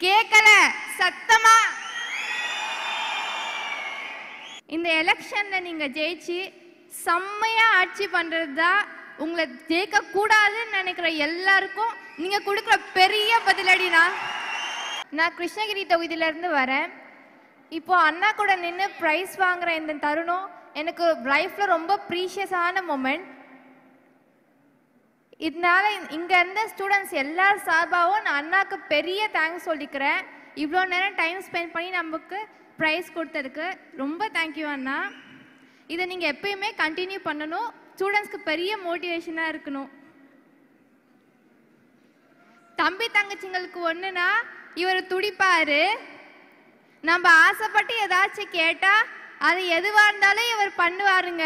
கேட்கல சத்தமா. இந்த எலெக்ஷன்ல நீங்க ஜெயிச்சு செம்மையா ஆட்சி பண்றதுதான் உங்களை ஜெயிக்க கூடாதுன்னு நினைக்கிற எல்லாருக்கும் நீங்க கொடுக்குற பெரிய பதிலடினா. நான் கிருஷ்ணகிரி தொகுதியில இருந்து வரேன். இப்போ அண்ணா கூட நின்று பிரைஸ் வாங்குற இந்த தருணம் எனக்கு லைஃப்ல ரொம்ப ப்ரீஷியஸான மொமெண்ட். இதனால இங்க இருந்த ஸ்டூடெண்ட்ஸ் எல்லார் சார்பாகவும் நான் அண்ணாக்கு பெரிய தேங்க்ஸ் சொல்லிக்கிறேன். இவ்வளோ நேரம் டைம் ஸ்பெண்ட் பண்ணி நமக்கு ப்ரைஸ் கொடுத்ததுக்கு ரொம்ப தேங்க்யூ அண்ணா. இதை நீங்கள் எப்பயுமே கண்டினியூ பண்ணணும். ஸ்டூடெண்ட்ஸ்க்கு பெரிய மோட்டிவேஷனாக இருக்கணும். தம்பி தங்கச்சிங்களுக்கு ஒன்றுனா இவர் துடிப்பாரு. நம்ம ஆசைப்பட்டு ஏதாச்சும் கேட்டால் அது எதுவாக இருந்தாலும் இவர் பண்ணுவாருங்க.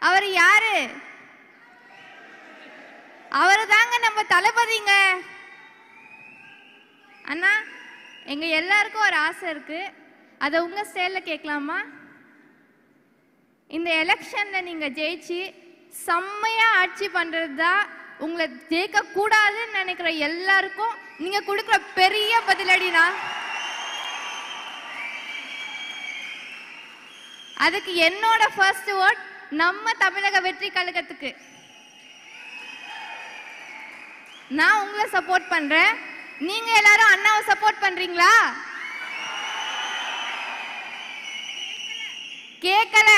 அவர் யாரு? அவரு தாங்க நம்ம தளபதிங்க. அண்ணா, எங்க எல்லாருக்கும் ஒரு ஆசை இருக்கு. அதை உங்க ஸ்டைல்ல கேட்கலாமா? இந்த எலெக்ஷன்ல நீங்க ஜெயிச்சு செம்மையா ஆட்சி பண்றதுதான் உங்களை ஜெயிக்க கூடாதுன்னு நினைக்கிற எல்லாருக்கும் நீங்க கொடுக்குற பெரிய பதிலடினா. அதுக்கு என்னோட ஃபர்ஸ்ட் வேர்ட் நம்ம தமிழக வெற்றி கழகத்துக்கு. நான் உங்களை சப்போர்ட் பண்றேன். நீங்க எல்லாரும் அண்ணாவை சப்போர்ட் பண்றீங்களா? கேட்கல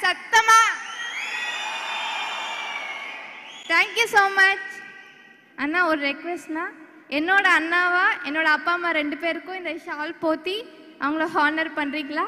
சத்தமா. தேங்க்யூ ஸோ மச் அண்ணா. ஒரு ரெக்வெஸ்ட்னா, என்னோட அண்ணாவா என்னோட அப்பா அம்மா 2 பேருக்கும் இந்த ஷால் போத்தி அவங்கள ஹானர் பண்றீங்களா?